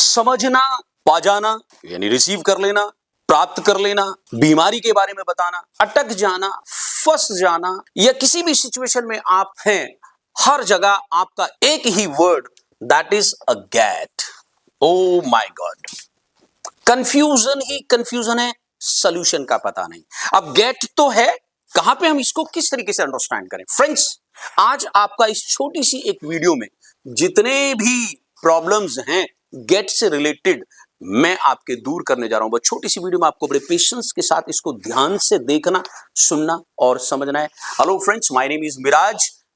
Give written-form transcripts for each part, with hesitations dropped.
समझना, पा जाना यानी रिसीव कर लेना, प्राप्त कर लेना, बीमारी के बारे में बताना, अटक जाना, फंस जाना या किसी भी सिचुएशन में आप हैं, हर जगह आपका एक ही word that is a get. Oh my god, confusion ही कंफ्यूजन है, सॉल्यूशन का पता नहीं। अब गेट तो है, कहां पे हम इसको किस तरीके से अंडरस्टैंड करें। फ्रेंड्स, आज आपका इस छोटी सी एक वीडियो में जितने भी प्रॉब्लम्स हैं गेट से रिलेटेड मैं आपके दूर करने जा रहा हूं। बस छोटी सी वीडियो में आपको बड़े पेशेंस के साथ इसको ध्यान से देखना, सुनना और समझना है। Hello friends, my name is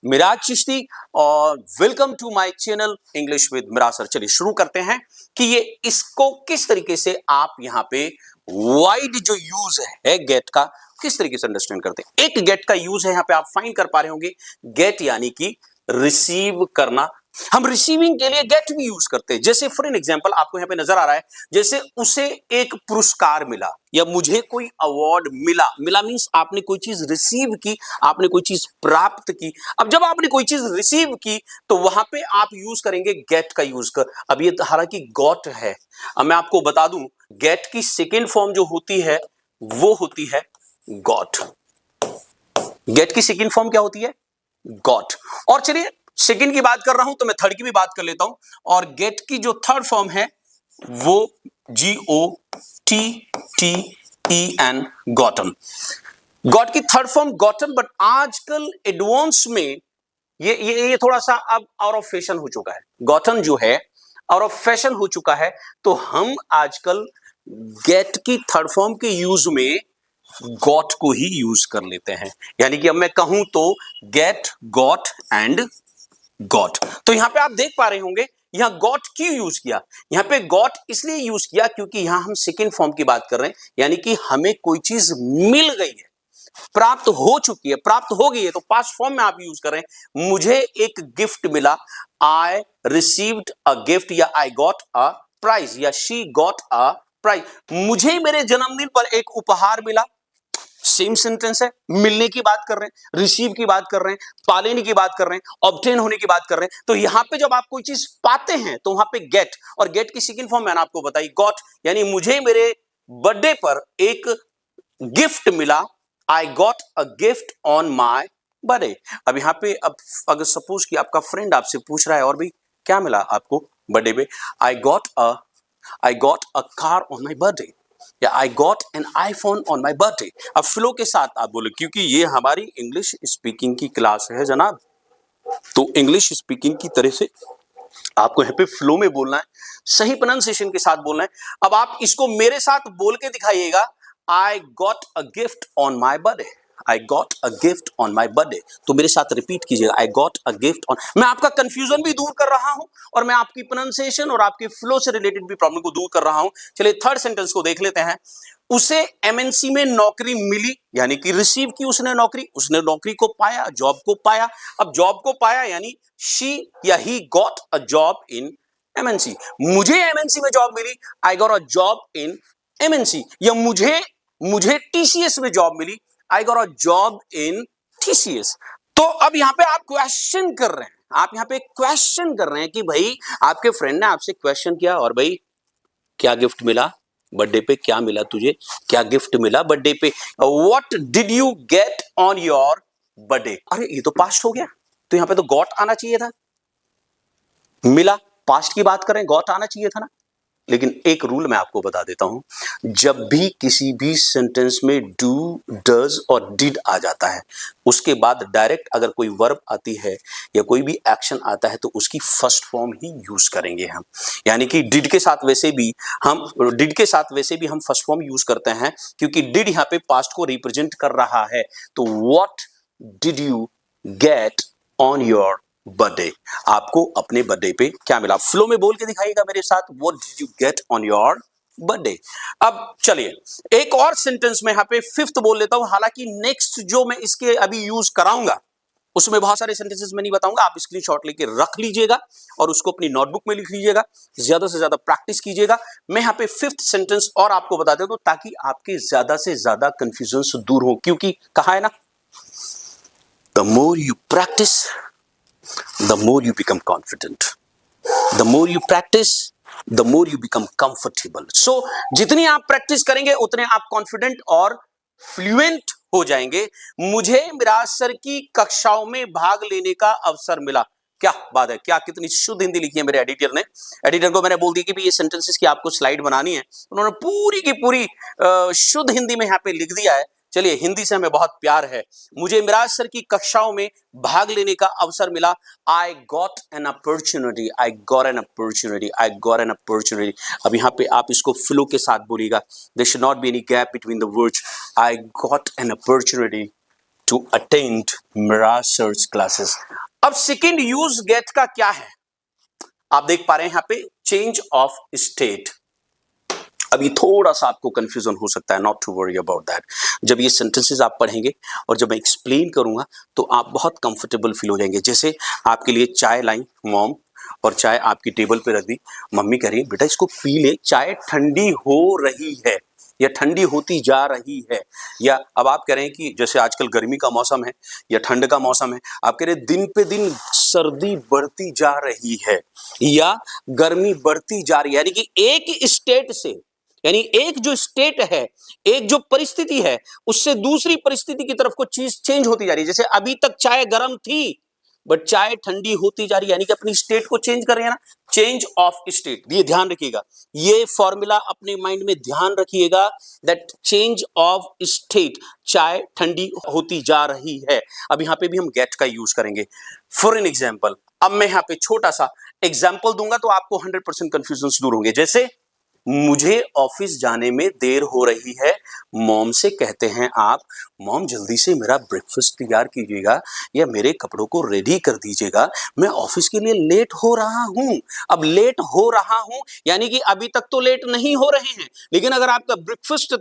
Miraj Chishti और welcome to my channel English with Miraj sir. चलिए शुरू करते हैं कि ये इसको किस तरीके से आप यहां पे वाइड जो यूज है गेट का किस तरीके से अंडरस्टैंड करते हैं। एक गेट का यूज है, यहां पे आप फाइंड कर पा रहे होंगे, गेट यानी कि रिसीव करना। हम रिसीविंग के लिए गेट भी यूज करते हैं। जैसे फॉर एन एग्जांपल आपको यहां पे नजर आ रहा है, जैसे उसे एक पुरस्कार मिला या मुझे कोई अवार्ड मिला मींस आपने कोई चीज रिसीव की, आपने कोई चीज प्राप्त की। अब जब आपने कोई चीज रिसीव की तो वहां पे आप यूज करेंगे गेट का यूज कर। अब ये हालांकि गॉट है। अब मैं आपको बता दूं, गेट की सेकेंड फॉर्म जो होती है वो होती है गॉट। गेट की सेकेंड फॉर्म क्या होती है? गॉट। और चलिए सेकेंड की बात कर रहा हूं तो मैं थर्ड की भी बात कर लेता हूं। और गेट की जो थर्ड फॉर्म है वो GOTTEN, गॉटन। गॉट की थर्ड फॉर्म गॉटन, बट आजकल एडवांस में ये थोड़ा सा अब आउट ऑफ फैशन हो चुका है। गॉटन जो है आउट ऑफ फैशन हो चुका है, तो हम आजकल गेट की थर्ड फॉर्म के यूज में गॉट को ही यूज कर लेते हैं। यानी कि अब मैं कहूं तो गेट, गॉट एंड गॉट। तो यहां पे आप देख पा रहे होंगे यहां गॉट क्यों यूज किया। यहां पे गॉट इसलिए यूज किया क्योंकि यहां हम सेकेंड फॉर्म की बात कर रहे हैं, यानी कि हमें कोई चीज मिल गई है, प्राप्त हो चुकी है, प्राप्त हो गई है, तो पास्ट फॉर्म में आप यूज कर रहे हैं। मुझे एक गिफ्ट मिला, आई रिसीव्ड अ गिफ्ट, या आई गॉट अ प्राइज, या शी गॉट अ प्राइज। मुझे मेरे जन्मदिन पर एक उपहार मिला, सेम सेंटेंस है। मिलने की बात कर रहे हैं, रिसीव की बात कर रहे हैं, पा लेने की बात कर रहे हैं, ऑब्टेन होने की बात कर रहे हैं। तो यहां पे जब आप कोई चीज पाते हैं तो वहां पे गेट, और गेट की सेकंड फॉर्म मैंने आपको बताई गॉट, यानी मुझे मेरे बर्थडे पर एक गिफ्ट मिला, I got a gift on my birthday. अब यहां पे अब अगर सपोज कि आपका फ्रेंड आपसे पूछ रहा है और भी क्या मिला आपको बर्थडे पे, I got a car on my birthday, या I got an iPhone on my birthday. अब फ्लो के साथ आप बोले, क्योंकि ये हमारी इंग्लिश स्पीकिंग की क्लास है जनाब, तो इंग्लिश स्पीकिंग की तरह से आपको यहाँ पे फ्लो में बोलना है, सही प्रोनाउंसिएशन के साथ बोलना है। अब आप इसको मेरे साथ बोल के दिखाइएगा, I got a gift on my birthday, I got a gift on my birthday. तो मेरे साथ रिपीट कीजिएगा, I got a gift on. मैं आपका कंफ्यूजन भी दूर कर रहा हूं और मैं आपकी प्रोनाउंसिएशन और आपके फ्लो से रिलेटेड भी प्रॉब्लम को दूर कर रहा हूं। चलिए थर्ड सेंटेंस को देख लेते हैं। उसे एमएनसी में नौकरी मिली, यानी कि रिसीव की उसने नौकरी को पाया, जॉब को पाया। अब जॉब को पाया यानी शी या he got a job in MNC. मुझे एमएनसी में जॉब मिली, I got a job in MNC. या मुझे टीसीएस में जॉब मिली, I got a job in TCS. तो अब यहां पे आप क्वेश्चन कर रहे हैं, आप यहां पे क्वेश्चन कर रहे हैं कि भाई आपके फ्रेंड ने आपसे क्वेश्चन किया, और भाई क्या गिफ्ट मिला बर्थडे पे, क्या मिला तुझे, क्या गिफ्ट मिला बर्थडे पे, what did you get on your birthday. अरे ये तो पास्ट हो गया, तो यहां पे तो गॉट आना चाहिए था। मिला, पास्ट की बात करें, गॉट आना चाहिए था ना। लेकिन एक रूल मैं आपको बता देता हूं, जब भी किसी भी सेंटेंस में डू, डज और डिड आ जाता है, उसके बाद डायरेक्ट अगर कोई वर्ब आती है या कोई भी एक्शन आता है तो उसकी फर्स्ट फॉर्म ही यूज करेंगे हम। यानी कि डिड के साथ वैसे भी हम फर्स्ट फॉर्म यूज करते हैं, क्योंकि डिड यहां पे पास्ट को रिप्रेजेंट कर रहा है। तो what did you get on your birthday, आपको अपने बर्थडे पे क्या मिला। फ्लो में बोल के दिखाइएगा मेरे साथ, what did you get on your birthday. अब चलिए एक और सेंटेंस में यहां पे फिफ्थ बोल लेता हूं। हालांकि नेक्स्ट जो मैं इसके अभी यूज कराऊंगा उसमें बहुत सारे सेंटेंसेस मैं नहीं बताऊंगा, आप स्क्रीनशॉट लेके रख लीजिएगा और उसको अपनी नोटबुक में लिख लीजिएगा, ज्यादा से ज्यादा प्रैक्टिस कीजिएगा। मैं यहां पे फिफ्थ सेंटेंस और आपको बता देता हूं ताकि आपके ज्यादा से ज्यादा कंफ्यूजन दूर हो, क्योंकि कहा है ना, the more you practice the more you become confident, the more you practice the more you become comfortable. So जितनी आप प्रैक्टिस करेंगे उतने आप कॉन्फिडेंट और फ्लुएंट हो जाएंगे। मुझे मिराज सर की कक्षाओं में भाग लेने का अवसर मिला। क्या बात है, क्या कितनी शुद्ध हिंदी लिखी है मेरे एडिटर ने। एडिटर को मैंने बोल दिया कि भी ये सेंटेंसेस की आपको स्लाइड बनानी है, उन्होंने पूरी की पूरी शुद्ध हिंदी में यहाँ पे लिख दिया है। चलिए, हिंदी से हमें बहुत प्यार है। मुझे मिराज सर की कक्षाओं में भाग लेने का अवसर मिला। I got an opportunity, I got an opportunity, I got an opportunity. अब यहाँ पे आप इसको फ्लो के साथ बोलिएगा। There should not be any gap between the words. I got an opportunity to attend Miraj sir's classes. अब सेकेंड यूज गेट का क्या है, आप देख पा रहे हैं यहाँ पे, चेंज ऑफ स्टेट। अभी थोड़ा सा आपको कंफ्यूजन हो सकता है, not to worry about that. जब ये सेंटेंसेस आप पढ़ेंगे और जब मैं एक्सप्लेन करूंगा तो आप बहुत कंफर्टेबल फील हो जाएंगे। जैसे आपके लिए चाय लाई मॉम, और चाय आपकी टेबल पे रख दी, मम्मी कह रही है बेटा इसको पी ले, चाय ठंडी हो रही है या ठंडी होती जा रही है। या अब आप कह रहे हैं कि जैसे आजकल गर्मी का मौसम है या ठंड का मौसम है, आप कह रहे हैं दिन पे दिन सर्दी बढ़ती जा रही है या गर्मी बढ़ती जा रही है। यानी कि एक स्टेट से, यानी एक जो स्टेट है, एक जो परिस्थिति है, उससे दूसरी परिस्थिति की तरफ को चीज चेंज होती जा रही है। जैसे अभी तक चाय गर्म थी बट चाय ठंडी होती जा रही है, यानी कि अपनी स्टेट को चेंज कर रहे हैं ना, चेंज ऑफ स्टेट। ये ध्यान रखिएगा, ये फॉर्मूला अपने माइंड में ध्यान रखिएगा, दैट चेंज ऑफ स्टेट, चाय ठंडी होती जा रही है। अब यहां पे भी हम गेट का यूज करेंगे। फॉर एन एग्जाम्पल, अब मैं यहां पे छोटा सा एग्जाम्पल दूंगा तो आपको 100% कंफ्यूजन दूर होंगे। जैसे मुझे ऑफिस जाने में देर हो रही है, मॉम से कहते हैं आप, मॉम जल्दी से मेरा ब्रेकफास्ट तैयार कीजिएगा या मेरे कपड़ों को रेडी कर दीजिएगा, मैं ऑफिस के लिए लेट हो रहा हूं। अब लेट हो रहा हूं यानी कि अभी तक तो लेट नहीं हो रहे हैं, लेकिन अगर आपका ब्रेकफास्ट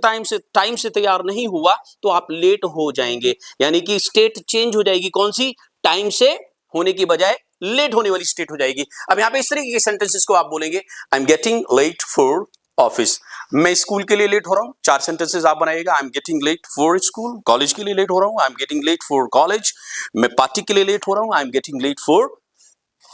टाइम से तैयार नहीं हुआ तो आप लेट हो जाएंगे। यानी कि स्टेट चेंज हो जाएगी, कौन सी, टाइम से होने की बजाय लेट होने वाली स्टेट हो जाएगी। अब यहां पे इस तरीके के सेंटेंसेस को आप बोलेंगे, I am getting late for office, मैं स्कूल के लिए लेट हो रहा हूं। 4 सेंटेंसेस आप बनाइएगा। I am getting late for school, college के लिए लेट हो रहा हूं, I am getting late for college, मैं पार्टी के लिए लेट हो रहा हूं, I am getting late for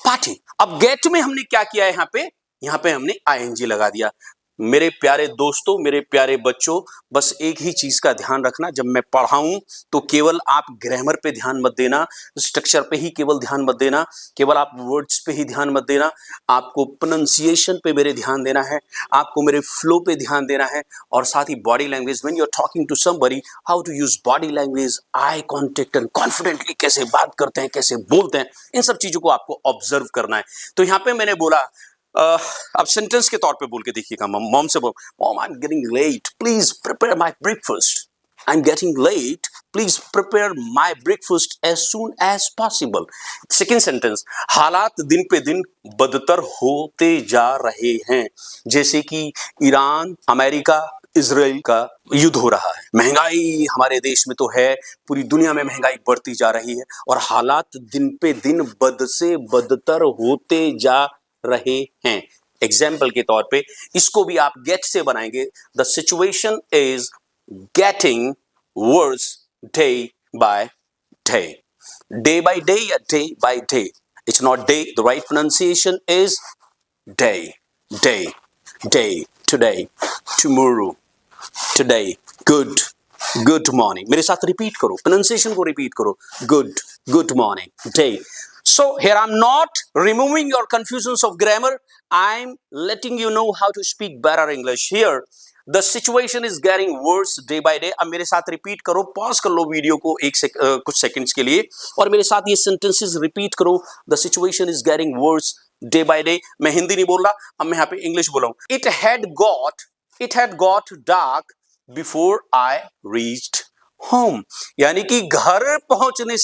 party. अब गेट में हमने क्या किया है, यहां पे हमने आईएनजी लगा दिया। मेरे प्यारे दोस्तों, मेरे प्यारे बच्चों, बस एक ही चीज का ध्यान रखना, जब मैं पढ़ाऊं तो केवल आप ग्रामर पे ध्यान मत देना, स्ट्रक्चर पे ही केवल ध्यान मत देना, केवल आप वर्ड्स पे ही ध्यान मत देना, आपको प्रोनाउंसिएशन पे मेरे ध्यान देना है, आपको मेरे फ्लो पे ध्यान देना है, और साथ ही body language, when you are talking to somebody, how to use body language, eye contact and confidently कैसे बात करते हैं, कैसे बोलते हैं, इन सब चीजों को आपको ऑब्जर्व करना है। तो यहाँ पे मैंने बोला, अब सेंटेंस के तौर पे बोल के देखिएगा, मॉम से बोल, mom I am getting late, please prepare my breakfast, I am getting late, please prepare my breakfast as soon as possible. Second sentence, हालात दिन पे दिन बदतर होते जा रहे हैं, जैसे कि ईरान, अमेरिका, इजराइल का युद्ध हो रहा है, महंगाई हमारे देश में तो है, पूरी दुनिया में महंगाई बढ़ती जा रही है, और हालात दिन पे दिन बद से बदतर होते जा रहे हैं। एग्जाम्पल के तौर पे इसको भी आप गेट से बनाएंगे, the situation is getting worse day by day, day by day या day by day, it's not day, the right pronunciation is day, day, day, today, tomorrow, today, good, good morning. मेरे साथ repeat करो, pronunciation को repeat करो, good, good morning, day. So here I'm not removing your confusions of grammar, I'm letting you know how to speak better English. Here the situation is getting worse day by day. अब मेरे साथ repeat करो, pause कर लो video को कुछ seconds के लिए और मेरे साथ ये सेंटेंसेस रिपीट करो। The situation is getting worse day by day. मैं हिंदी नहीं बोल रहा, अब मैं यहाँ पे इंग्लिश बोल रहा हूँ। It had got dark before I reached home. यानी कि घर पहुंचने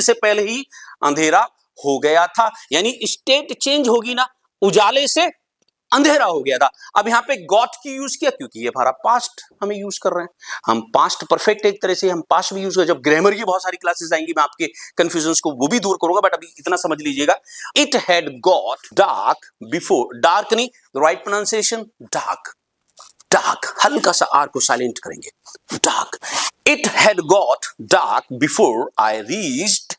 से पहले ही अंधेरा हो गया था। यानी स्टेट चेंज होगी ना, उजाले से अंधेरा हो गया था। अब यहां पे गॉट की यूज किया क्योंकि ये हमारा पास्ट हमें यूज कर रहे हैं, हम पास्ट परफेक्ट, एक तरह से हम पास्ट भी यूज कर। जब ग्रामर की बहुत सारी क्लासेस आएंगी मैं आपके कंफ्यूजन को वो भी दूर करूंगा, बट अभी इतना समझ लीजिएगा, it had got dark before, dark नहीं, राइट प्रोनाउंसिएशन डार्क, डार्क, हल्का सा आर को साइलेंट करेंगे, dark. It had got dark before I reached,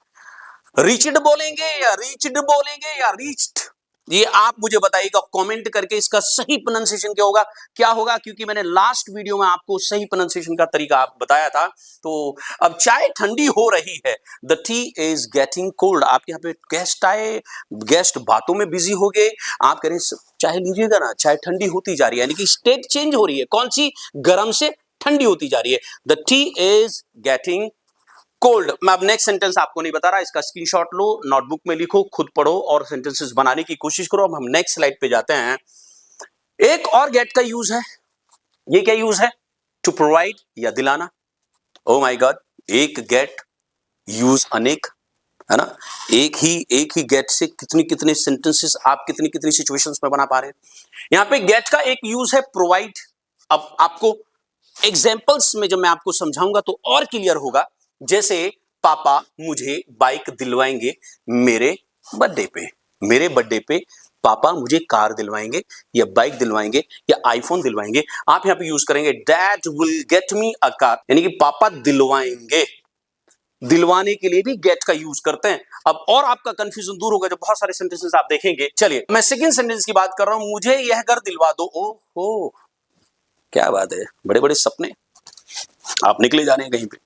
reached बोलेंगे या रीच्ड बोलेंगे या रीच्ड, ये आप मुझे बताइएगा कमेंट करके इसका सही प्रोनाउंसिएशन क्या होगा, क्या होगा, क्योंकि मैंने लास्ट वीडियो में आपको सही प्रोनाउंसिएशन का तरीका आप बताया था। तो अब चाय ठंडी हो रही है, the T is getting cold. आपके यहाँ पे गेस्ट आए, गेस्ट बातों में बिजी हो गए, आप कह रहे हैं चाय लीजिएगा ना, चाय ठंडी होती जा रही है, यानी कि स्टेट चेंज हो रही है, कौन सी, गर्म से ठंडी होती जा रही है। The T is getting cold. मैं अब नेक्स्ट सेंटेंस आपको नहीं बता रहा, इसका स्क्रीनशॉट लो, नोटबुक में लिखो, खुद पढ़ो और सेंटेंसेस बनाने की कोशिश करो। अब हम नेक्स्ट स्लाइड पे जाते हैं। एक और गेट का यूज है, ये क्या यूज है, टू प्रोवाइड या दिलाना। ओ माय गॉड, एक गेट यूज अनेक, है ना, एक ही गेट से कितनी कितने सेंटेंसेस आप कितनी कितनी सिचुएशंस में बना पा रहे हैं। यहां पे गेट का एक यूज है प्रोवाइड। अब आपको एग्जांपल्स में जब मैं आपको समझाऊंगा तो और क्लियर होगा। जैसे पापा मुझे बाइक दिलवाएंगे मेरे बर्थडे पे, मेरे बर्थडे पे पापा मुझे कार दिलवाएंगे या बाइक दिलवाएंगे या आईफोन दिलवाएंगे। आप यहां पे यूज करेंगे dad will get me a car, यानी कि पापा दिलवाएंगे। दिलवाने के लिए भी गेट का यूज करते हैं। अब और आपका कंफ्यूजन दूर होगा जब बहुत सारे सेंटेंसेस आप देखेंगे। चलिए मैं सेकंड सेंटेंस की बात कर रहा हूं, मुझे यह घर दिलवा दो। ओहो क्या बात है, बड़े बड़े सपने, आप निकले जा रहे हैं कहीं पे,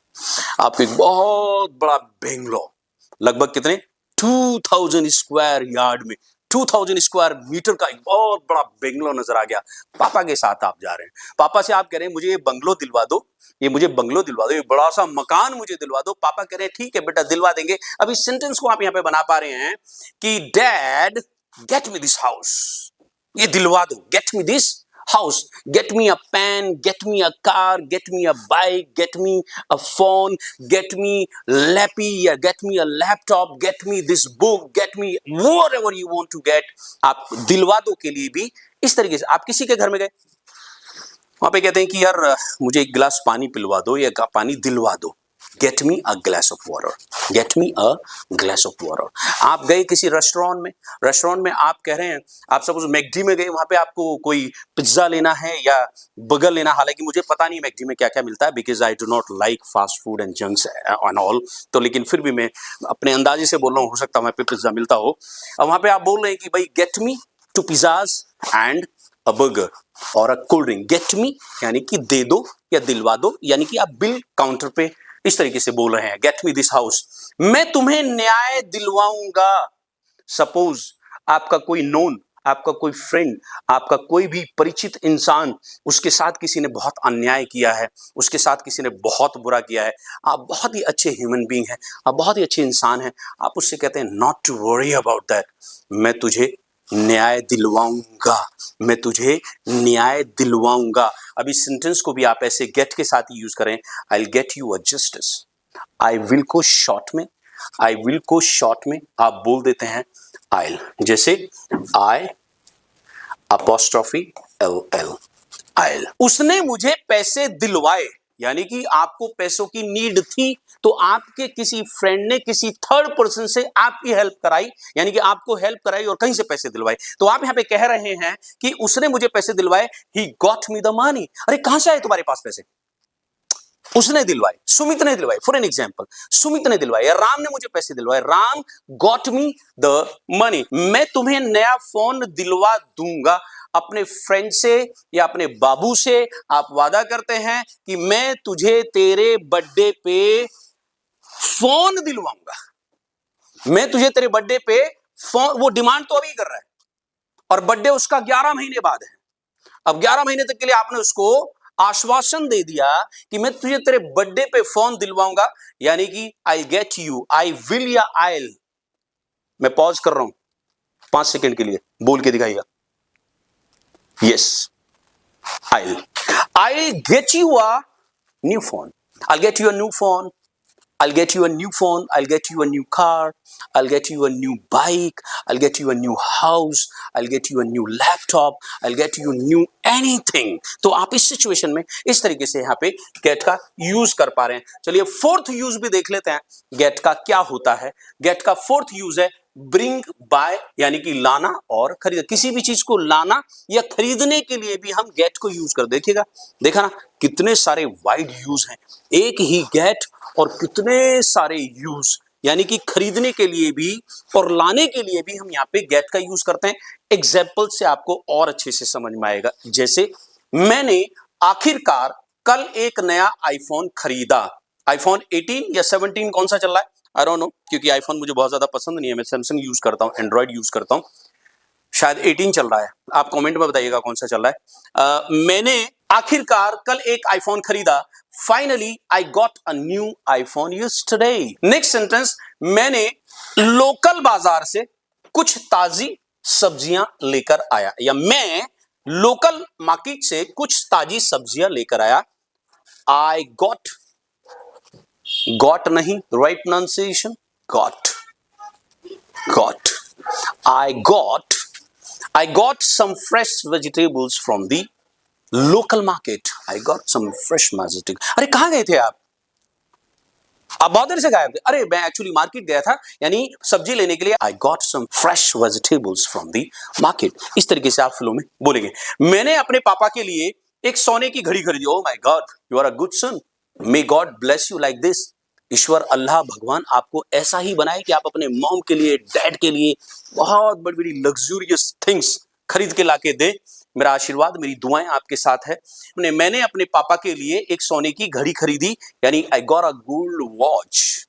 आपको एक बहुत बड़ा बेंगलो, लगभग कितने 2000 स्क्वायर यार्ड में, 2000 स्क्वायर मीटर का एक बहुत बड़ा बेंगलो नजर आ गया। पापा के साथ आप जा रहे हैं, पापा से आप कह रहे हैं मुझे ये बंगलो दिलवा दो, ये मुझे बंगलो दिलवा दो, ये बड़ा सा मकान मुझे दिलवा दो। पापा कह रहे हैं ठीक है बेटा दिलवा देंगे। अब इस सेंटेंस को आप यहां पे बना पा रहे हैं कि dad get me this house, ये दिलवा दो, get me this house, get me a pen, get me a car, get me a bike, get me a phone, get me lappy, get me a laptop, get me this book, get me whatever you want to get। आप दिलवा दो के लिए भी इस तरीके से, आप किसी के घर में गए, वहां पे कहते हैं कि यार मुझे एक गिलास पानी पिलवा दो या पानी दिलवा दो, get me a glass of water, get me a glass of water. आप गए किसी रेस्टोरेंट में, रेस्टोरेंट में आप कह रहे हैं, आप सपोज मैकडी में गए, वहां पे आपको कोई पिज्जा लेना है या बर्गर लेना, हालांकि मुझे पता नहीं मैकडी में क्या क्या मिलता है, because I do not like fast food and junks and all, तो लेकिन फिर भी मैं अपने अंदाजे से बोल रहा हूँ, हो सकता है वहां पे पिज्जा मिलता हो। अब वहां पे आप बोल रहे हैं कि भाई get me to pizzas and a burger और a cold drink. Get me यानी कि दे दो या दिलवा दो, यानी कि आप बिल काउंटर पे इस तरीके से बोल रहे हैं, गेट मी दिस हाउस, मैं तुम्हें न्याय दिलवाऊंगा। सपोज आपका कोई नोन, आपका कोई फ्रेंड, आपका कोई भी परिचित इंसान, उसके साथ किसी ने बहुत अन्याय किया है, उसके साथ किसी ने बहुत बुरा किया है, आप बहुत ही अच्छे ह्यूमन बीइंग हैं, आप बहुत ही अच्छे इंसान हैं, आप उससे कहते हैं not to worry about that, मैं तुझे न्याय दिलवाऊंगा, मैं तुझे न्याय दिलवाऊंगा। अब इस सेंटेंस को भी आप ऐसे गेट के साथ ही यूज करें, I will get you a justice. I will को शॉर्ट में, आई विल को शॉर्ट में आप बोल देते हैं आई, जैसे आई अपोस्ट्रोफी एल एल, आई। उसने मुझे पैसे दिलवाए, यानी कि आपको पैसों की नीड थी, तो आपके किसी फ्रेंड ने किसी थर्ड पर्सन से आपकी हेल्प कराई, यानी कि आपको हेल्प कराई और कहीं से पैसे दिलवाए। तो आप यहां पे कह रहे हैं कि उसने मुझे पैसे दिलवाए, he got me the money. अरे कहां से आए तुम्हारे पास पैसे, उसने दिलवाए, सुमित ने दिलवाए, फॉर एन एग्जाम्पल सुमित ने दिलवाए या राम ने मुझे पैसे दिलवाए, Ram got me the money. मैं तुम्हें नया फोन दिलवा दूंगा, अपने फ्रेंड से या अपने बाबू से आप वादा करते हैं कि मैं तुझे तेरे बर्थडे पे फोन दिलवाऊंगा, मैं तुझे तेरे बर्थडे पे फोन, वो डिमांड तो अभी कर रहा है और बर्थडे उसका 11 महीने बाद है। अब 11 महीने तक के लिए आपने उसको आश्वासन दे दिया कि मैं तुझे तेरे बर्थडे पे फोन दिलवाऊंगा, यानी कि I get you, I will या आइल। मैं पॉज कर रहा हूं 5 सेकंड के लिए, बोल के दिखाइएगा, yes I'll get you a new phone, I'll get you a new phone, I'll get you a new phone, I'll get you a new car, I'll get you a new bike, I'll get you a new house, I'll get you a new laptop, I'll get you new anything। तो आप इस situation में इस तरीके से यहाँ पे gate का यूज कर पा रहे हैं। चलिए फोर्थ यूज भी देख लेते हैं, गेट का क्या होता है। गेट का फोर्थ यूज है ब्रिंग बाय, यानी कि लाना और खरीद, किसी भी चीज को लाना या खरीदने के लिए भी हम गेट को यूज कर, देखिएगा, देखा ना कितने सारे वाइड यूज हैं, एक ही गेट और कितने सारे यूज यानी कि खरीदने के लिए भी और लाने के लिए भी हम यहाँ पे गेट का यूज करते हैं। एग्जाम्पल से आपको और अच्छे से समझ में आएगा। जैसे मैंने आखिरकार कल एक नया आईफोन खरीदा। आईफोन 18 या 17 कौन सा चल रहा है, आई डोंट नो, क्योंकि आईफोन मुझे बहुत ज्यादा पसंद नहीं है। मैं सैमसंग यूज करता हूं, एंड्रॉइड यूज करता हूं। शायद 18 चल रहा है, आप कमेंट में बताइएगा कौन सा चल रहा है। मैंने आखिरकार कल एक आईफोन खरीदा। Finally I got a new iPhone yesterday. Next sentence, मैंने लोकल बाजार से कुछ ताजी सब्जियां लेकर आया, या मैं लोकल मार्केट से कुछ ताजी सब्जियां लेकर आया। आई गॉट नहीं, right pronunciation, got. I got some fresh vegetables from the local market. I got some fresh vegetables. अरे कहाँ गए थे आप बहुत देर से गायब थे। अरे मैं एक्चुअली मार्केट गया था, यानी सब्जी लेने के लिए। I got some fresh vegetables from the market. इस तरीके से आप फ्लो में बोलेंगे। मैंने अपने पापा के लिए एक सोने की घड़ी खरीदी। Oh my God, you are a good son. May God bless you like this. ईश्वर अल्लाह भगवान आपको ऐसा ही बनाए कि आप अपने मॉम के लिए, डैड के लिए बहुत बड़ी बड़ी लग्जूरियस थिंग्स खरीद के लाके दे। मेरा आशीर्वाद, मेरी दुआएं आपके साथ है। मैंने अपने पापा के लिए एक सोने की घड़ी खरीदी, यानी I got a gold watch,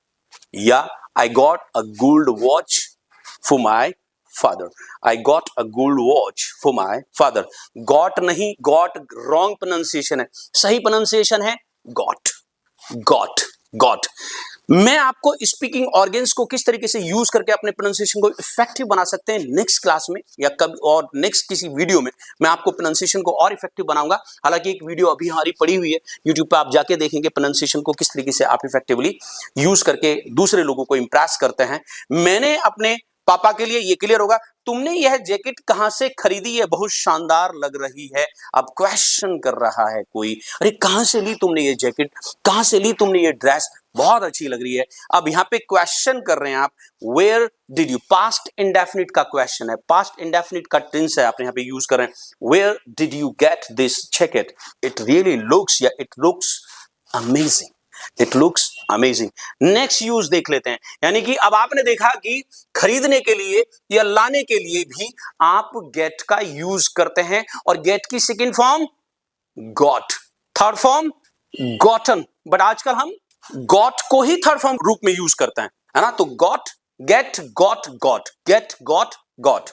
या I got a gold watch for my father. I got a gold watch for my father. Got नहीं, गॉट रॉन्ग प्रोनाउंसिएशन है, सही प्रोनाउंसिएशन है गॉट। गॉट। मैं आपको स्पीकिंग ऑर्गन्स को किस तरीके से यूज करके अपने प्रोनाउंसिएशन को इफेक्टिव बना सकते हैं नेक्स्ट क्लास में या कभी और नेक्स्ट किसी वीडियो में मैं आपको प्रोनाउंसिएशन को और इफेक्टिव बनाऊंगा। हालांकि एक वीडियो अभी हमारी पड़ी हुई है यूट्यूब पे, आप जाके देखेंगे प्रोनाउंसिएशन को किस तरीके से आप इफेक्टिवली यूज करके दूसरे लोगों को इंप्रेस करते हैं। मैंने अपने पापा के लिए, ये क्लियर होगा। तुमने यह जैकेट कहां से खरीदी, ये बहुत शानदार लग रही है। अब क्वेश्चन कर रहा है कोई, अरे कहां से ली तुमने ये जैकेट, कहां से ली तुमने ये ड्रेस, बहुत अच्छी लग रही है। अब यहां पे क्वेश्चन कर रहे हैं आप, where did you, past indefinite का क्वेश्चन है, पास्ट इंडेफिनिट का टेंस है, आप यहां पे यूज कर रहे हैं। Where did you get this jacket, it really looks, या it looks amazing, it looks amazing. Next use देख लेते हैं, यानी कि अब आपने देखा कि खरीदने के लिए या लाने के लिए भी आप गेट का यूज करते हैं, और गेट की second form got, third form gotten. But आजकल हम गॉट को ही थर्ड फॉर्म रूप में यूज करते हैं, है ना। तो got, get, got, got, get, got, got.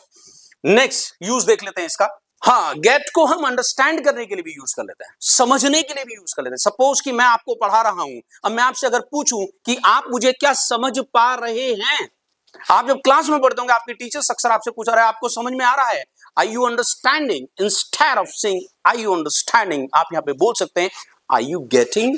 Next use देख लेते हैं इसका। हाँ, गेट को हम अंडरस्टैंड करने के लिए भी यूज कर लेते हैं, समझने के लिए भी यूज कर लेते हैं। सपोज कि मैं आपको पढ़ा रहा हूं, अब मैं आपसे अगर पूछूं कि आप मुझे क्या समझ पा रहे हैं, आप जब क्लास में पढ़ते होंगे आपके टीचर्स अक्सर आपसे पूछ रहे हैं आपको समझ में आ रहा है, are you understanding, instead of saying are you understanding, आप यहां पे बोल सकते हैं are you getting,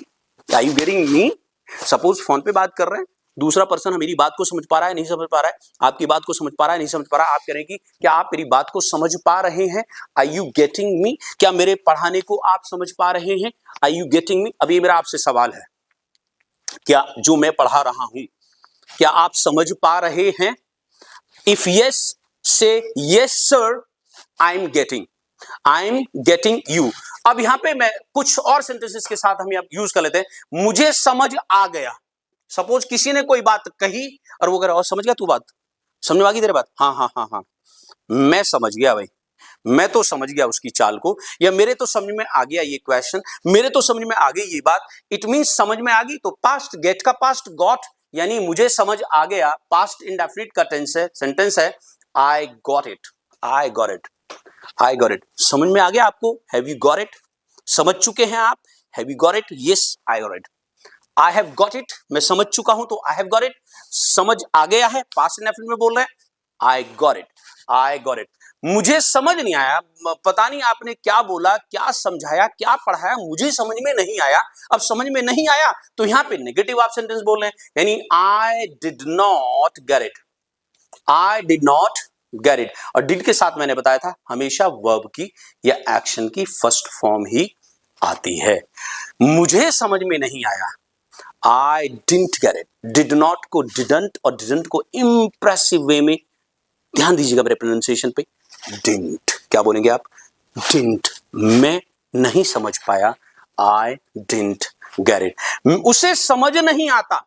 are you getting me. Suppose phone पे बात कर रहे हैं, दूसरा पर्सन मेरी बात को समझ पा रहा है, नहीं समझ पा रहा है, आपकी बात को समझ पा रहा है, नहीं समझ पा रहा है, आप कह रहे हैं कि क्या आप मेरी बात को समझ पा रहे हैं, आर यू गेटिंग मी, क्या मेरे पढ़ाने को आप समझ पा रहे हैं, आर यू गेटिंग मी। अब ये मेरा आपसे सवाल है, क्या जो मैं पढ़ा रहा हूं क्या आप समझ पा रहे हैं? इफ यस, से yes sir, I am getting you. अब यहां पे मैं कुछ और सेंटेंसेस के साथ हम यूज कर लेते हैं। मुझे समझ आ गया। सपोज किसी ने कोई बात कही और वो कह रहा है, और समझ गया तू बात, समझ में आ गई तेरे बात, हाँ हाँ हाँ हाँ, मैं समझ गया भाई, मैं तो समझ गया उसकी चाल को, या मेरे तो समझ में आ गया ये क्वेश्चन, मेरे तो समझ में आ गई ये बात। इट मींस समझ में आ गई। तो पास्ट, गेट का पास्ट गॉट, यानी मुझे समझ आ गया, पास्ट इंडेफिनिट का टेंस है, सेंटेंस है I got it, I got it, I got it. समझ में आ गया आपको, हैव यू गॉट इट, समझ चुके हैं आप, have you got it, yes I got it. I have got it, मैं समझ चुका हूं, तो आई हैव गॉट इट। समझ आ गया है, पास्ट इंडेफिनिट में बोल रहे हैं, I got it, I got it. मुझे समझ नहीं आया, पता नहीं आपने क्या बोला, क्या समझाया, क्या पढ़ाया, मुझे समझ में नहीं आया। अब समझ में नहीं आया तो यहां पे नेगेटिव आप सेंटेंस बोल रहे हैं, यानी I did not get it, I did not get it. और डिड के साथ मैंने बताया था हमेशा वर्ब की या एक्शन की फर्स्ट फॉर्म ही आती है। मुझे समझ में नहीं आया, आई didn't get it. Did not को डिडंट और डिडंट को इंप्रेसिव वे में, ध्यान दीजिएगा मेरे प्रोनाउंसिएशन पे, डिडंट, क्या बोलेंगे आप, डिडंट, मैं नहीं समझ पाया, आई डिडंट गेट इट। उसे समझ नहीं आता,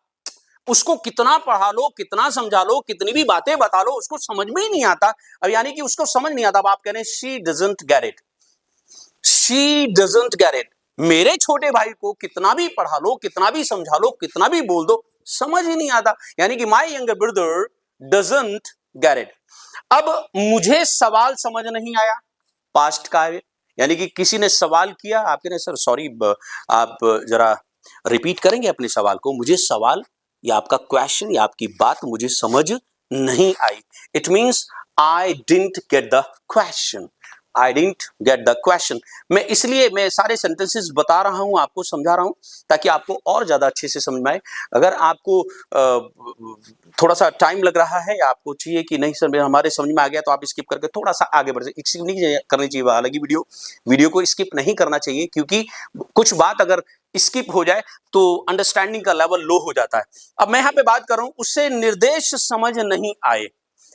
उसको कितना पढ़ा लो, कितना समझा लो, कितनी भी बातें बता लो, उसको समझ में ही नहीं आता। अब यानी कि उसको समझ नहीं आता। अब आप कह रहे हैं she doesn't get it, she doesn't get it. मेरे छोटे भाई को कितना भी पढ़ा लो, कितना भी समझा लो, कितना भी बोल दो, समझ ही नहीं आता। यानी कि my younger brother doesn't get it. अब मुझे सवाल समझ नहीं आया, पास्ट का है, यानी कि किसी ने सवाल किया, आप कह रहे सर सॉरी, आप जरा रिपीट करेंगे अपने सवाल को, मुझे सवाल या आपका क्वेश्चन या आपकी बात मुझे समझ नहीं आई। It means I didn't get the question, I didn't get the question. मैं इसलिए मैं सारे सेंटेंसेस बता रहा हूं, आपको समझा रहा हूं, ताकि आपको और ज्यादा अच्छे से समझ में आए। अगर आपको थोड़ा सा टाइम लग रहा है या आपको चाहिए कि नहीं सर हमारे समझ में आ गया, तो आप स्किप करके थोड़ा सा आगे बढ़ सकते। स्किप नहीं करनी चाहिए, हालांकि वीडियो को स्किप नहीं करना चाहिए, क्योंकि कुछ बात अगर स्किप हो जाए तो अंडरस्टैंडिंग का लेवल लो हो जाता है। अब मैं यहां पे बात कर रहा हूं, उससे निर्देश समझ नहीं आए।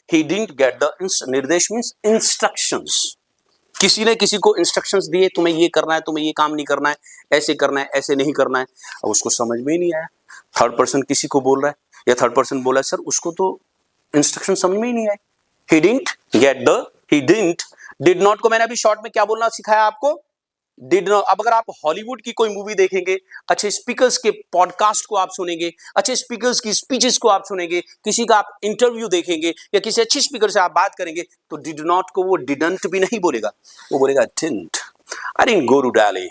ही डिडंट गेट द निर्देश मींस इंस्ट्रक्शंस। किसी ने किसी को इंस्ट्रक्शंस दिए, तुम्हें ये करना है, तुम्हें ये काम नहीं करना है, ऐसे करना है, ऐसे नहीं करना है। अब उसको समझ में ही नहीं आया। थर्ड पर्सन किसी को बोल रहा है या थर्ड पर्सन बोला है, सर उसको तो इंस्ट्रक्शन समझ में ही नहीं आए। He didn't get the, he did not को मैंने अभी शॉर्ट में क्या बोलना सिखाया आपको, डिड नॉट। अब अगर आप हॉलीवुड की कोई मूवी देखेंगे, अच्छे स्पीकर्स के पॉडकास्ट को आप सुनेंगे, अच्छे स्पीकर्स की स्पीचेस को आप सुनेंगे, किसी का आप इंटरव्यू देखेंगे या किसी अच्छे स्पीकर से आप बात करेंगे, तो डिड नॉट को वो डिडंट भी नहीं बोलेगा, वो बोलेगा didn't. I didn't go to Delhi,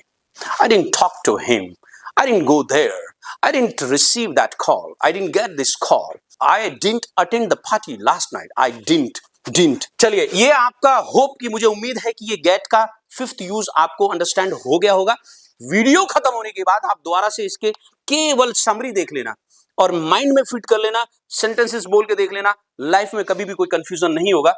I didn't talk to him, I didn't go there, I didn't receive that call, I didn't get this call, I didn't attend the party last night, I didn't. चलिए, ये आपका hope की मुझे उम्मीद है कि ये gate का फिफ्थ यूज आपको अंडरस्टैंड हो गया होगा। वीडियो खत्म होने के बाद आप दोबारा से इसके केवल समरी देख लेना और माइंड में फिट कर लेना, सेंटेंसेस बोल के देख लेना, लाइफ में कभी भी कोई कंफ्यूजन नहीं होगा।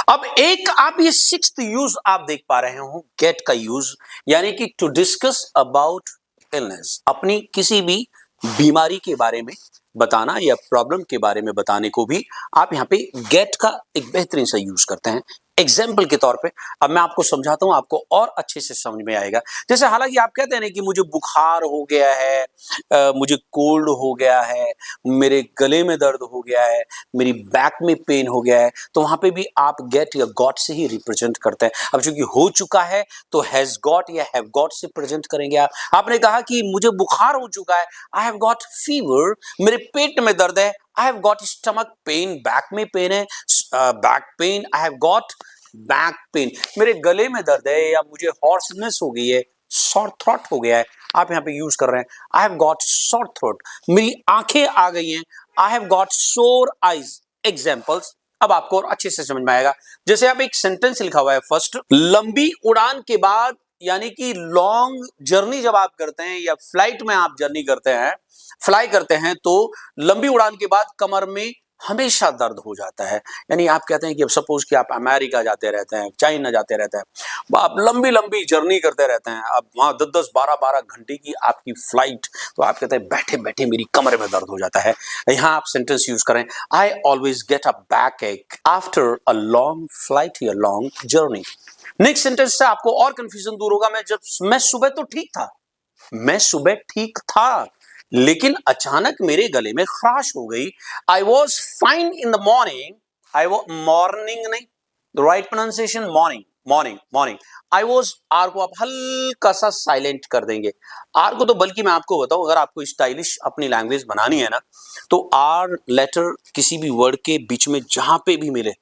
अब एक आप ये सिक्स्थ यूज आप देख पा रहे हो गेट का यूज, यानी कि टू डिस्कस अबाउट इलनेस, अपनी किसी भी बीमारी के बारे में बताना या प्रॉब्लम के बारे में बताने को भी आप यहां पे गेट का एक बेहतरीन सा यूज करते हैं एग्जाम्पल के तौर पे। अब मैं आपको समझाता हूं, आपको और अच्छे से समझ में आएगा। जैसे हालांकि आप कहते हैं कि मुझे बुखार हो गया है, मुझे कोल्ड हो गया है, मेरे गले में दर्द हो गया है, मेरी बैक में पेन हो गया है, तो वहां पे भी आप गेट या गॉट से ही रिप्रेजेंट करते हैं। अब चूंकि हो चुका है तो हैज गॉट या हैव गॉट से प्रेजेंट करेंगे आप। आपने कहा कि मुझे बुखार हो चुका है, आई हैव गॉट फीवर, मेरे पेट में दर्द है, आई have got stomach pain, back में पेन है, back pain, I have got back pain, मेरे गले में दर्द है या मुझे हॉर्सनेस हो गई है, सॉर थ्रोट हो गया है, आप यहां पे यूज कर रहे हैं I have got sore throat, मेरी आंखें आ गई हैं, I have got sore eyes. Examples अब आपको और अच्छे से समझ में आएगा। जैसे आप एक सेंटेंस लिखा हुआ है फर्स्ट, लंबी उड़ान के बाद, यानी कि लॉन्ग जर्नी जब आप करते हैं या फ्लाइट में आप जर्नी करते हैं, फ्लाई करते हैं, तो लंबी उड़ान के बाद कमर में हमेशा दर्द हो जाता है। यानी आप कहते हैं कि अब सपोज कि आप अमेरिका जाते रहते हैं, चाइना जाते रहते हैं, आप लंबी लंबी जर्नी करते रहते हैं, अब वहां 10-10, 12-12 घंटे की आपकी फ्लाइट, तो आप कहते हैं बैठे बैठे मेरी कमर में दर्द हो जाता है। यहां आप सेंटेंस यूज करें, I always get a back एक आफ्टर अ लॉन्ग फ्लाइट या लॉन्ग जर्नी। नेक्स्ट सेंटेंस से आपको और कंफ्यूजन दूर होगा। मैं सुबह तो ठीक था, मैं सुबह ठीक था, लेकिन अचानक मेरे गले में खराश हो गई। I was fine in the morning, I वो मॉर्निंग नहीं, the right pronunciation morning, morning morning. I was, R को आप हल्का सा साइलेंट कर देंगे। आर को तो बल्कि मैं आपको बताऊं, अगर आपको स्टाइलिश अपनी लैंग्वेज बनानी है ना, तो आर लेटर किसी भी वर्ड के बीच में जहां पे भी मिले,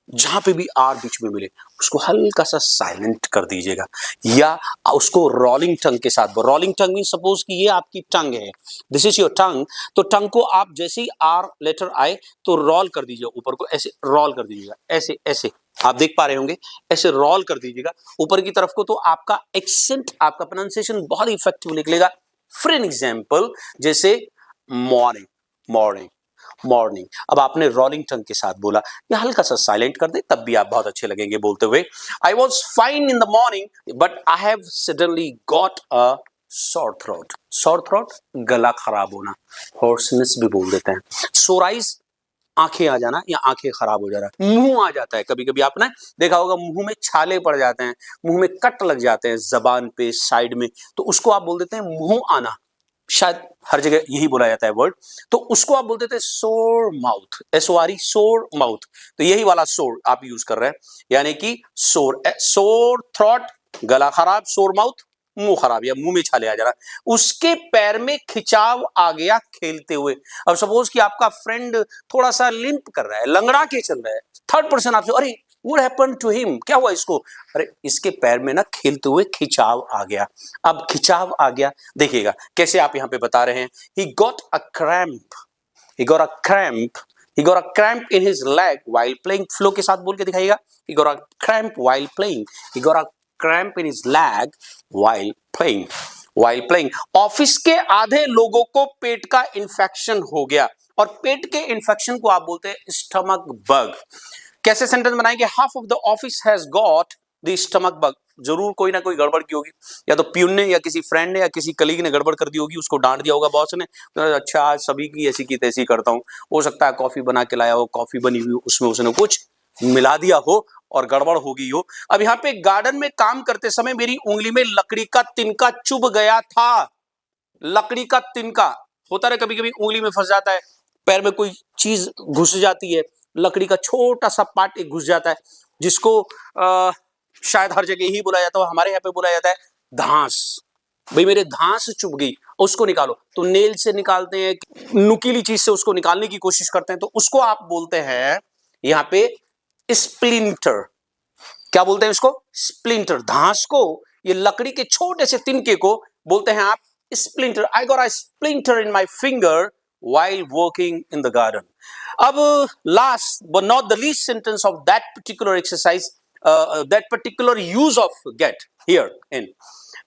जहां पे भी आर बीच में मिले, उसको हल्का सा साइलेंट कर दीजिएगा, या उसको रोलिंग टंग के साथ। रोलिंग टंग मीन सपोज कि ये आपकी टंग है, दिस इज योर टंग, तो टंग को आप जैसे ही आर लेटर आए तो रोल कर दीजिए ऊपर को, ऐसे रोल कर दीजिएगा, ऐसे ऐसे आप देख पा रहे होंगे, ऐसे रोल कर दीजिएगा ऊपर की तरफ को, तो आपका एक्सेंट, आपका प्रोनाउंसिएशन बहुत इफेक्टिव निकलेगा। फॉर एन एग्जांपल, जैसे मॉर्निंग, मॉर्निंग, मॉर्निंग। अब आपने रोलिंग टंग के साथ बोला, या हल्का सा साइलेंट कर दे, तब भी आप बहुत अच्छे लगेंगे बोलते हुए। I was fine in the morning but I have suddenly got a sore throat. Sore throat गला खराब होना, हॉर्सनेस भी बोल देते हैं। सोर आइज आंखें आ जाना या आंखें खराब हो जाना। मुंह आ जाता है, कभी कभी आपने देखा होगा मुंह में छाले पड़ जाते हैं, मुंह में कट लग जाते हैं जबान पे, साइड में, तो उसको आप बोल देते हैं मुंह आना। शायद हर जगह यही बोला जाता है वर्ड, तो उसको आप बोलते थे सोर माउथ, SORE, सोर माउथ। तो यही वाला सोर आप यूज कर रहे हैं, यानी कि सोर, सोर थ्रॉट, गला खराब, सोर माउथ, मुंह खराब या मुंह में छाले आ जाना। उसके पैर में खिंचाव आ गया खेलते हुए। अब सपोज कि आपका फ्रेंड थोड़ा सा लिंप कर रहा है, लंगड़ा के चल रहा है, थर्ड पर्सन आपसे, अरे व्हाट हैपेंड टू हिम, क्या हुआ इसको, अरे इसके पैर में ना खेलते हुए खिंचाव आ गया। अब खिंचाव आ गया, देखिएगा कैसे आप यहां पे बता रहे हैं, he got a cramp, he got a cramp, he got a cramp in his leg while playing, flow के साथ बोल के दिखाइएगा, he got a cramp while playing, he got a cramp in his leg while playing, while playing। Office के आधे लोगों को पेट का infection हो गया, और पेट के इंफेक्शन को आप बोलते हैं स्टमक बग। कैसे सेंटेंस बनाएंगे, half of the office has got the stomach bug, जरूर कोई ना कोई गड़बड़ की होगी, या तो प्यून ने या किसी फ्रेंड ने या किसी कलीग ने गड़बड़ कर दी होगी, उसको डांट दिया होगा बॉस ने, तो अच्छा आज सभी की ऐसी की तैसी करता हूं, हो सकता है कॉफी बना के लाया हो, कॉफी बनी हुई उसमें उसने कुछ मिला दिया हो और गड़बड़ हो गई हो। अब यहाँ पे गार्डन में काम करते समय मेरी उंगली में लकड़ी का तिनका चुभ गया था, लकड़ी का तिनका होता है, कभी कभी उंगली में फंस जाता है, पैर में कोई चीज घुस जाती है, लकड़ी का छोटा सा पार्ट एक घुस जाता है, जिसको शायद हर जगह ही बोला जाता है, हमारे यहाँ पे बोला जाता है धांस। भाई मेरे धांस चुभ गई, उसको निकालो, तो नेल से निकालते हैं, नुकीली चीज से उसको निकालने की कोशिश करते हैं, तो उसको आप बोलते हैं यहाँ पे स्प्लिंटर। क्या बोलते हैं इसको, स्प्लिंटर। धांस को, ये लकड़ी के छोटे से तिनके को बोलते हैं आप splinter. I got a splinter in my finger while working in the garden। अब last but not the least sentence of that particular exercise, that particular use of get here in,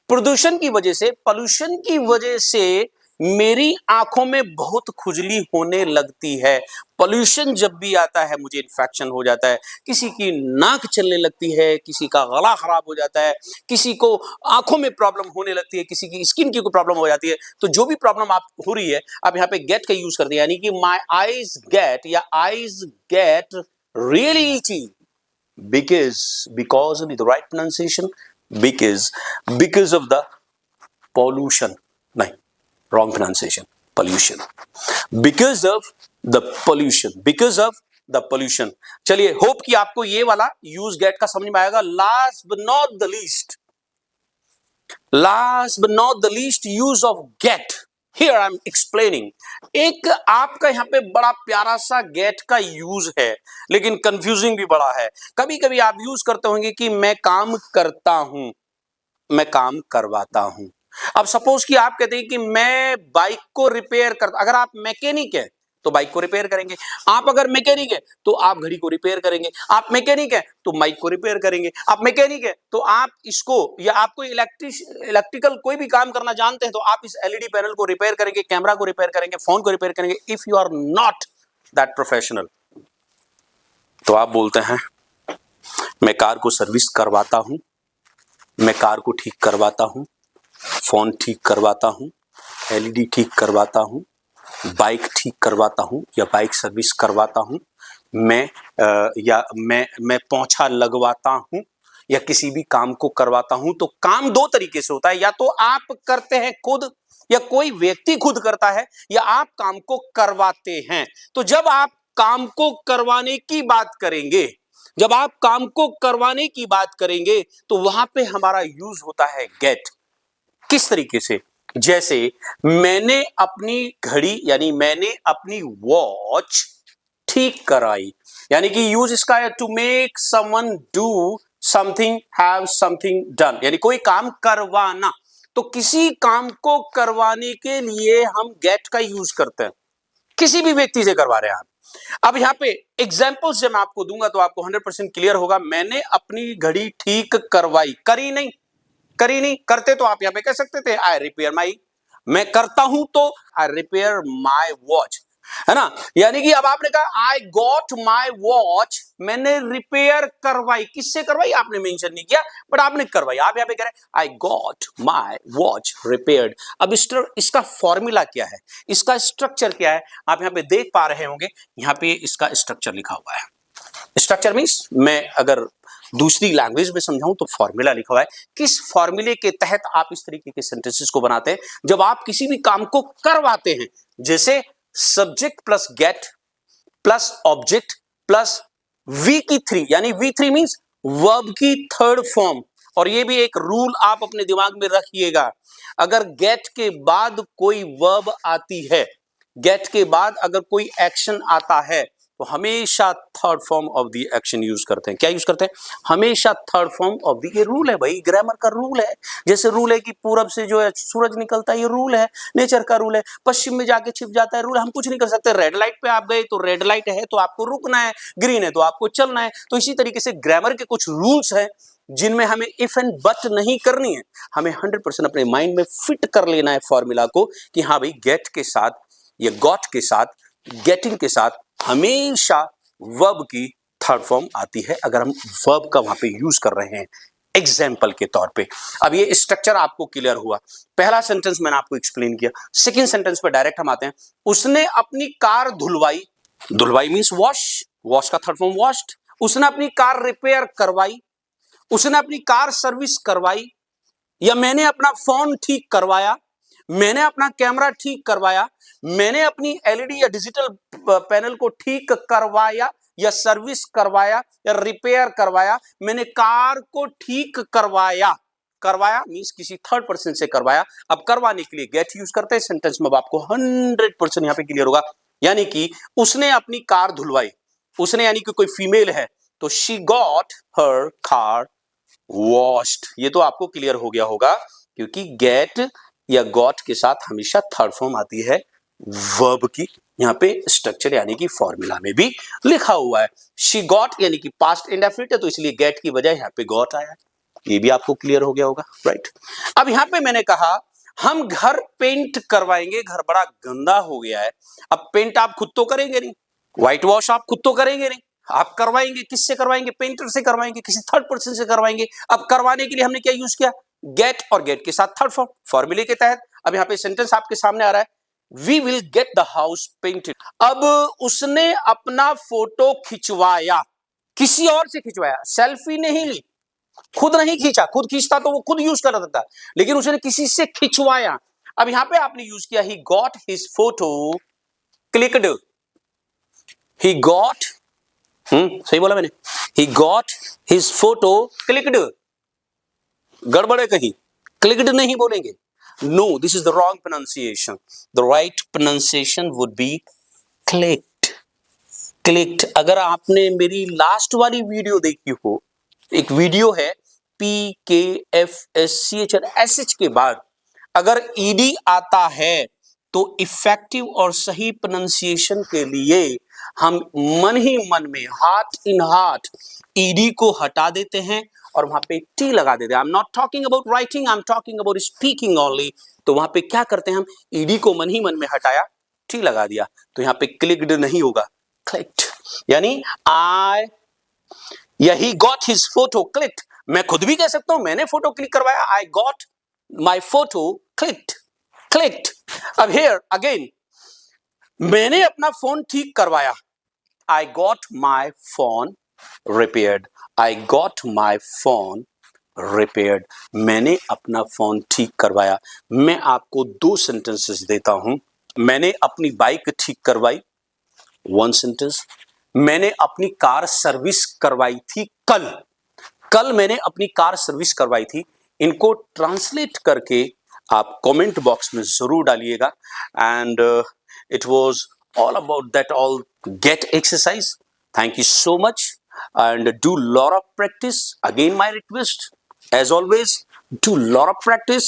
प्रदूषण की वजह से, पॉल्यूशन की वजह से मेरी आंखों में बहुत खुजली होने लगती है। पॉल्यूशन जब भी आता है मुझे इन्फेक्शन हो जाता है, किसी की नाक चलने लगती है, किसी का गला खराब हो जाता है, किसी को आंखों में प्रॉब्लम होने लगती है, किसी की स्किन की कोई प्रॉब्लम हो जाती है। तो जो भी प्रॉब्लम आप हो रही है, आप यहाँ पे गेट का यूज कर दिया, यानी कि माई आईज गेट या eyes get really itchy because with the right pronunciation, because of the pollution, नहीं, wrong pronunciation, pollution, because of the pollution। चलिए, होप कि आपको ये वाला यूज गेट का समझ में आएगा। Last but not the least use of get, here I am explaining। एक आपका यहाँ पे बड़ा प्यारा सा गेट का यूज है, लेकिन कंफ्यूजिंग भी बड़ा है। कभी कभी आप यूज करते होंगे कि मैं काम करता हूं, मैं काम करवाता हूं। अब सपोज कि आप कहते हैं कि मैं बाइक को रिपेयर करता, अगर आप मैकेनिक है तो बाइक को रिपेयर करेंगे, आप अगर मैकेनिक है तो आप घड़ी को रिपेयर करेंगे, आप मैकेनिक है तो माइक को रिपेयर करेंगे, आप मैकेनिक है तो आप इसको, या आप कोई इलेक्ट्रिकल कोई भी काम करना जानते हैं तो आप इस एलईडी पैनल को रिपेयर करेंगे, कैमरा को रिपेयर करेंगे, फोन को रिपेयर करेंगे। If you are not that professional तो आप बोलते हैं मैं कार को सर्विस करवाता हूं, मैं कार को ठीक करवाता हूं, फोन ठीक करवाता हूं, एलईडी ठीक करवाता हूं, बाइक ठीक करवाता हूं या बाइक सर्विस करवाता हूं, मैं पोंछा लगवाता हूं या किसी भी काम को करवाता हूं। तो काम दो तरीके से होता है, या तो आप करते हैं खुद या कोई व्यक्ति खुद करता है, या आप काम को करवाते हैं। तो जब आप काम को करवाने की बात करेंगे, जब आप काम को करवाने की बात करेंगे तो वहां पे हमारा यूज होता है गेट। किस तरीके से, जैसे मैंने अपनी घड़ी यानी मैंने अपनी वॉच ठीक कराई, यानी कि यूज इसका है to make someone do something, have something done, यानी कोई काम करवाना। तो किसी काम को करवाने के लिए हम गेट का यूज करते हैं, किसी भी व्यक्ति से करवा रहे हैं आप। अब यहां पे एग्जांपल्स जब मैं आपको दूंगा तो आपको 100% क्लियर होगा। मैंने अपनी घड़ी ठीक करवाई, करी नहीं, करते तो आप यहां पे कह सकते थे आई रिपेयर माई, मैं करता हूं तो आई रिपेयर माई वॉच, है ना। यानी कि अब आपने कहा आई गॉट माई वॉच, मैंने रिपेयर करवाई, किससे करवाई आपने मेंशन नहीं किया, बट आपने करवाई। आप यहां पे कह रहे हैं I got my watch repaired. अब इसका फॉर्मूला क्या है, इसका स्ट्रक्चर क्या है, आप यहां पे देख पा रहे होंगे, यहां पे इसका स्ट्रक्चर लिखा हुआ है। स्ट्रक्चर मीन्स मैं अगर दूसरी लैंग्वेज में समझाऊं तो फॉर्मूला लिखा हुआ है। किस फॉर्मूले के तहत आप इस तरीके के सेंटेंसेस को बनाते हैं? जब आप किसी भी काम को करवाते हैं, जैसे subject plus get plus object plus V की थ्री, यानी वी थ्री मीन्स वर्ब की थर्ड फॉर्म। और ये भी एक रूल आप अपने दिमाग में रखिएगा, अगर गेट के बाद कोई वर्ब आती है, गेट के बाद अगर कोई एक्शन आता है, तो हमेशा third form of the action use करते हैं। क्या यूज करते हैं? हमेशा थर्ड फॉर्म ऑफ द। ये रूल है भाई, ग्रामर का रूल है। जैसे रूल है कि पूरब से जो है सूरज निकलता है, ये रूल है, नेचर का रूल है। पश्चिम में जाके छिप जाता है, रूल। हम कुछ नहीं कर सकते। रेड लाइट पे आप गए तो रेड लाइट है तो आपको रुकना है, ग्रीन है तो आपको चलना है। तो इसी तरीके से ग्रामर के कुछ रूल्स हैं जिनमें हमें इफ एंड बट नहीं करनी है, हमें 100% अपने माइंड में फिट कर लेना है फॉर्मूला को कि हाँ भाई, गेट के साथ या गॉट के साथ, गेटिंग के साथ हमेशा वर्ब की थर्ड फॉर्म आती है, अगर हम वर्ब का वहां पे यूज कर रहे हैं एग्जाम्पल के तौर पे। अब ये स्ट्रक्चर आपको क्लियर हुआ। पहला सेंटेंस मैंने आपको एक्सप्लेन किया। सेकंड सेंटेंस पे डायरेक्ट हम आते हैं। उसने अपनी कार धुलवाई, धुलवाई मींस वॉश, वॉश का थर्ड फॉर्म वॉश्ड। उसने अपनी कार रिपेयर करवाई, उसने अपनी कार सर्विस करवाई, या मैंने अपना फोन ठीक करवाया, मैंने अपना कैमरा ठीक करवाया, मैंने अपनी एलईडी या डिजिटल पैनल को ठीक करवाया या सर्विस करवाया या रिपेयर करवाया, मैंने कार को ठीक करवाया। करवाया मींस किसी थर्ड पर्सन से करवाया। अब करवाने के लिए गेट यूज करते हैं सेंटेंस में, अब आपको 100% यहां पे क्लियर होगा। यानी कि उसने अपनी कार धुलवाई, उसने यानी कि कोई फीमेल है तो she got her car washed. ये तो आपको क्लियर हो गया होगा, क्योंकि गेट या गॉट के साथ हमेशा थर्ड फॉर्म आती है वर्ब की। यहां पे स्ट्रक्चर यानी कि फॉर्मूला में भी लिखा हुआ है। शी गॉट यानी कि पास्ट इंडेफिनिट है, तो इसलिए गेट की बजाय यहां पे गॉट आया। ये भी आपको क्लियर हो गया होगा, राइट। अब यहां पे मैंने कहा हम घर पेंट करवाएंगे, घर बड़ा गंदा हो गया है। अब पेंट आप खुद तो करेंगे नहीं, व्हाइट वॉश आप खुद तो करेंगे नहीं, आप करवाएंगे, किससे करवाएंगे? पेंटर से करवाएंगे, किसी थर्ड पर्सन से करवाएंगे। अब करवाने के लिए हमने क्या यूज किया? गेट, और गेट के साथ थर्ड फॉर्म फॉर्मूले के तहत। अब यहां पे सेंटेंस आपके सामने आ रहा है, we will get the house painted. अब उसने अपना फोटो खिंचवाया, किसी और से खिंचवाया, सेल्फी नहीं ली, खुद नहीं खींचा। खुद खींचता तो वो खुद यूज कर देता, लेकिन उसने किसी से खिंचवाया। अब यहां पे आपने यूज किया he got his photo clicked. He got, सही बोला मैंने, he got his photo clicked. गड़बड़ है कहीं, क्लिक्ड नहीं बोलेंगे। No, this is the wrong pronunciation. The right pronunciation would be clicked. Clicked. अगर आपने मेरी लास्ट वाली वीडियो देखी हो, एक वीडियो है PKFSCHR के बाद अगर ईडी आता है तो इफेक्टिव और सही प्रोनाउंसिएशन के लिए हम मन ही मन में, हार्ट इन हार्ट, ईडी को हटा देते हैं और वहां पे टी लगा देते हैं। I am not talking about writing, I am talking about speaking only. तो वहां पे क्या करते हैं हम? ईडी को मन ही मन में हटाया, टी लगा दिया, तो यहां पे क्लिक्ड नहीं होगा, क्लिक्ड। यानी आई या he got his photo clicked. मैं खुद भी कह सकता हूं मैंने फोटो क्लिक करवाया, I got my photo clicked, clicked. अब हियर अगेन, मैंने अपना फोन ठीक करवाया, I got my phone repaired, I got my phone repaired. मैंने अपना फोन ठीक करवाया। मैं आपको 2 सेंटेंसेस देता हूं। मैंने अपनी बाइक ठीक करवाई, 1 सेंटेंस। मैंने अपनी कार सर्विस करवाई थी कल, कल मैंने अपनी कार सर्विस करवाई थी। इनको ट्रांसलेट करके आप कमेंट बॉक्स में जरूर डालिएगा। And it was all about that all get exercise. Thank you so much and do lot of practice. Again my request, as always, do lot of practice.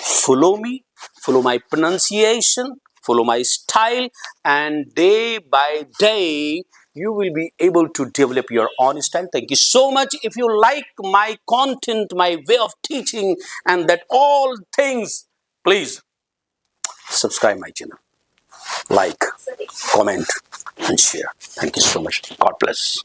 Follow me, follow my pronunciation, follow my style, and day by day you will be able to develop your own style. Thank you so much. If you like my content, my way of teaching, and that all things, please subscribe my channel, like, comment and share. Thank you so much. God bless.